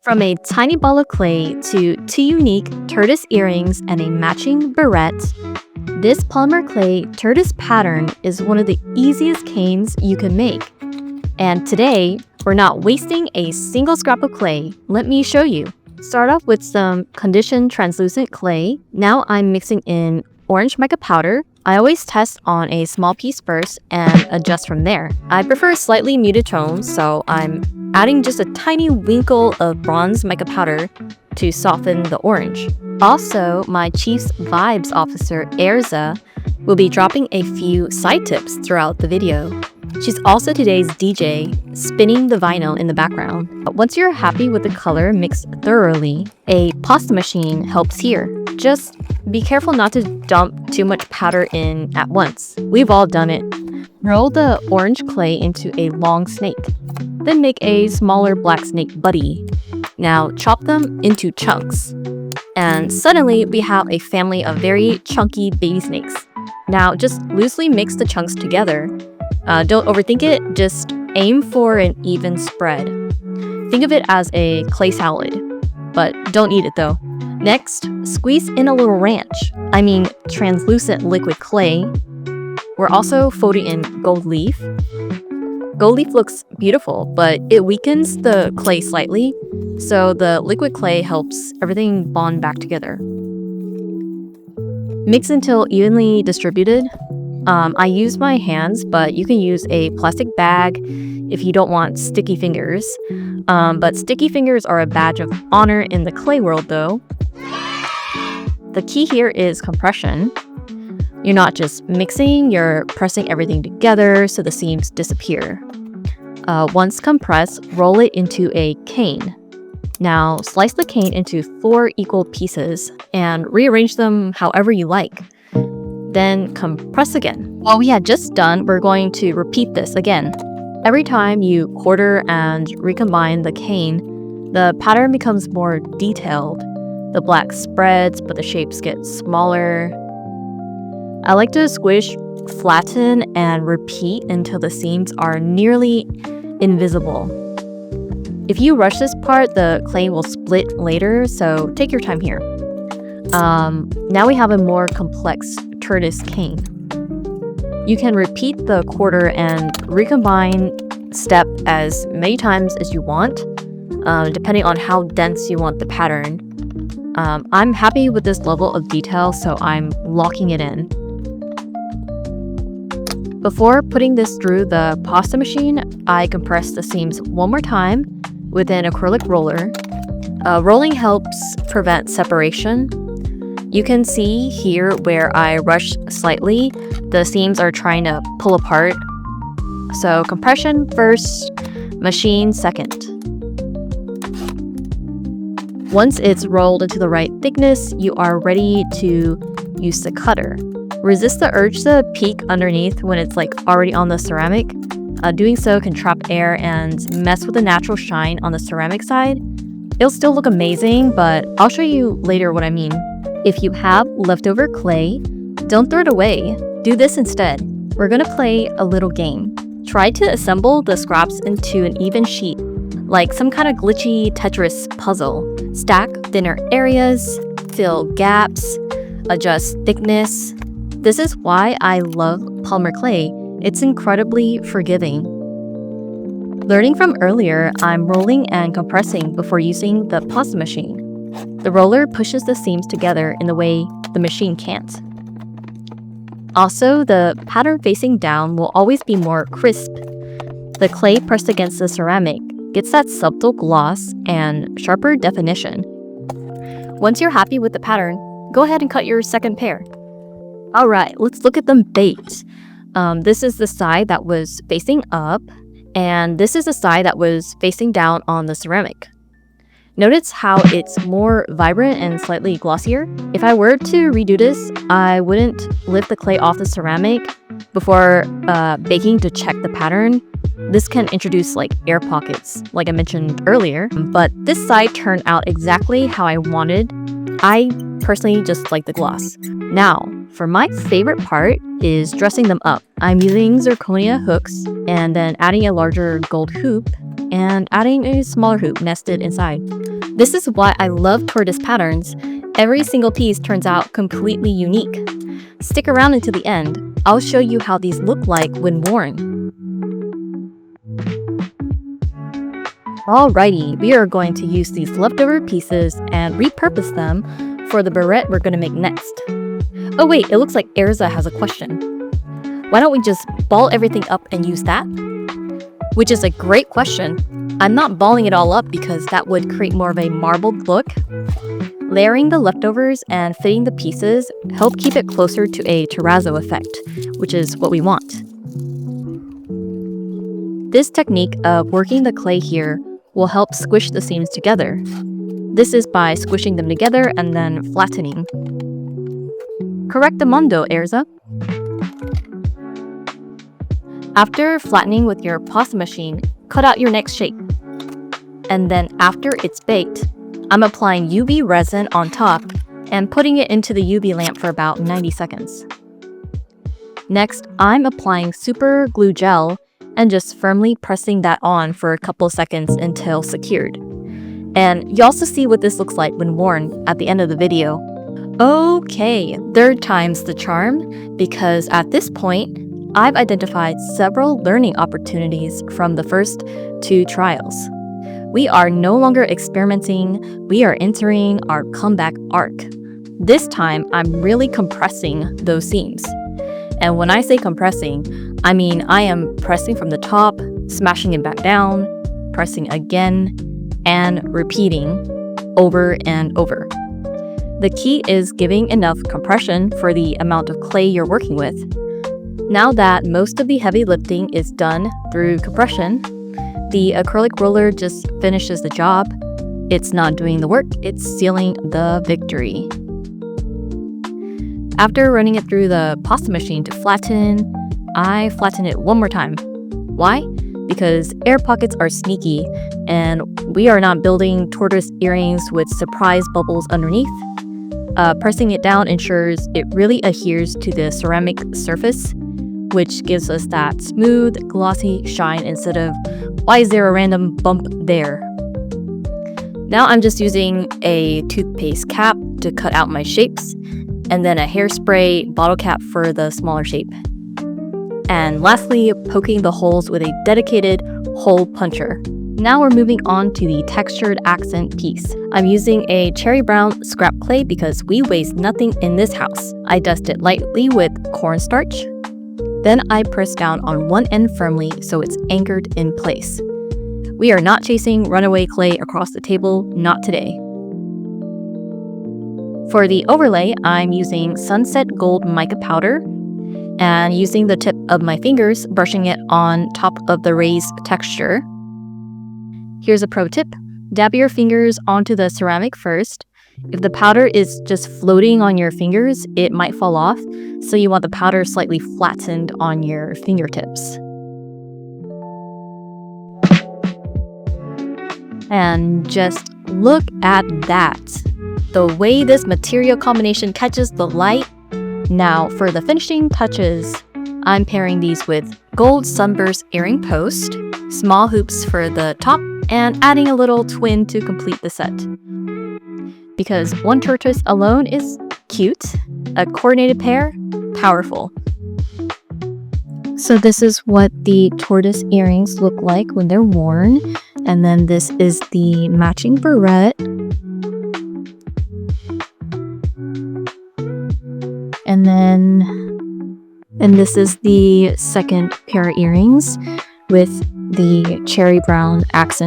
From a tiny ball of clay to two unique tortoise earrings and a matching barrette, this polymer clay tortoise pattern is one of the easiest canes you can make. And today, we're not wasting a single scrap of clay. Let me show you. Start off with some conditioned translucent clay. Now I'm mixing in orange mica powder. I always test on a small piece first and adjust from there. I prefer slightly muted tones, so I'm adding just a tiny winkle of bronze mica powder to soften the orange. Also, my Chief's Vibes officer, Erza, will be dropping a few side tips throughout the video. She's also today's DJ, spinning the vinyl in the background. Once you're happy with the color mixed thoroughly, a pasta machine helps here. Just be careful not to dump too much powder in at once. We've all done it. Roll the orange clay into a long snake. Then make a smaller black snake buddy. Now chop them into chunks. And suddenly we have a family of very chunky baby snakes. Now just loosely mix the chunks together. Don't overthink it, just aim for an even spread. Think of it as a clay salad, but don't eat it though. Next, squeeze in a little translucent liquid clay. We're also folding in gold leaf. Gold leaf looks beautiful, but it weakens the clay slightly, so the liquid clay helps everything bond back together. Mix until evenly distributed. I use my hands, but you can use a plastic bag if you don't want sticky fingers. But sticky fingers are a badge of honor in the clay world though. The key here is compression. You're not just mixing, you're pressing everything together so the seams disappear. Once compressed, roll it into a cane. Now slice the cane into 4 equal pieces and rearrange them however you like. Then compress again. While we had just done, we're going to repeat this again. Every time you quarter and recombine the cane, the pattern becomes more detailed. The black spreads, but the shapes get smaller. I like to squish, flatten, and repeat until the seams are nearly invisible. If you rush this part, the clay will split later, so take your time here. Now we have a more complex tortoise cane. You can repeat the quarter and recombine step as many times as you want, depending on how dense you want the pattern. I'm happy with this level of detail, so I'm locking it in. Before putting this through the pasta machine, I compress the seams one more time with an acrylic roller. Rolling helps prevent separation. You can see here where I rush slightly, the seams are trying to pull apart. So compression first, machine second. Once it's rolled into the right thickness, you are ready to use the cutter. Resist the urge to peek underneath when it's already on the ceramic. Doing so can trap air and mess with the natural shine on the ceramic side. It'll still look amazing, but I'll show you later what I mean. If you have leftover clay, don't throw it away. Do this instead. We're gonna play a little game. Try to assemble the scraps into an even sheet, like some kind of glitchy Tetris puzzle. Stack thinner areas, fill gaps, adjust thickness. This is why I love polymer clay. It's incredibly forgiving. Learning from earlier, I'm rolling and compressing before using the pasta machine. The roller pushes the seams together in the way the machine can't. Also, the pattern facing down will always be more crisp. The clay pressed against the ceramic gets that subtle gloss and sharper definition. Once you're happy with the pattern, go ahead and cut your second pair. Alright, let's look at them baked. This is the side that was facing up, and this is the side that was facing down on the ceramic. Notice how it's more vibrant and slightly glossier. If I were to redo this, I wouldn't lift the clay off the ceramic before baking to check the pattern. This can introduce air pockets, like I mentioned earlier, but this side turned out exactly how I wanted. I personally just like the gloss. Now, for my favorite part is dressing them up. I'm using zirconia hooks and then adding a larger gold hoop and adding a smaller hoop nested inside. This is why I love tortoise patterns. Every single piece turns out completely unique. Stick around until the end. I'll show you how these look like when worn. Alrighty, we are going to use these leftover pieces and repurpose them for the barrette we're going to make next. Oh wait, it looks like Erza has a question. Why don't we just ball everything up and use that? Which is a great question. I'm not balling it all up because that would create more of a marbled look. Layering the leftovers and fitting the pieces help keep it closer to a terrazzo effect, which is what we want. This technique of working the clay here will help squish the seams together. This is by squishing them together and then flattening. Correctamundo, Erza. After flattening with your pasta machine, cut out your next shape. And then after it's baked, I'm applying UV resin on top and putting it into the UV lamp for about 90 seconds. Next, I'm applying super glue gel and just firmly pressing that on for a couple seconds until secured. And you also see what this looks like when worn at the end of the video. Okay, third time's the charm, because at this point, I've identified several learning opportunities from the first 2 trials. We are no longer experimenting, we are entering our comeback arc. This time, I'm really compressing those seams. And when I say compressing, I mean I am pressing from the top, smashing it back down, pressing again, and repeating over and over. The key is giving enough compression for the amount of clay you're working with. Now that most of the heavy lifting is done through compression, the acrylic roller just finishes the job. It's not doing the work, it's sealing the victory. After running it through the pasta machine to flatten, I flatten it one more time. Why? Because air pockets are sneaky, and we are not building tortoise earrings with surprise bubbles underneath. Pressing it down ensures it really adheres to the ceramic surface, which gives us that smooth, glossy shine instead of, why is there a random bump there? Now I'm just using a toothpaste cap to cut out my shapes, and then a hairspray bottle cap for the smaller shape. And lastly, poking the holes with a dedicated hole puncher. Now we're moving on to the textured accent piece. I'm using a cherry brown scrap clay because we waste nothing in this house. I dust it lightly with cornstarch. Then I press down on one end firmly so it's anchored in place. We are not chasing runaway clay across the table, not today. For the overlay, I'm using Sunset Gold Mica powder and using the tip of my fingers, brushing it on top of the raised texture. Here's a pro tip. Dab your fingers onto the ceramic first. If the powder is just floating on your fingers, it might fall off, so you want the powder slightly flattened on your fingertips. And just look at that. The way this material combination catches the light. Now for the finishing touches, I'm pairing these with gold sunburst earring post, small hoops for the top, and adding a little twin to complete the set. Because one tortoise alone is cute, a coordinated pair, powerful. So this is what the tortoise earrings look like when they're worn. And then this is the matching barrette. And this is the second pair of earrings with the cherry brown accent.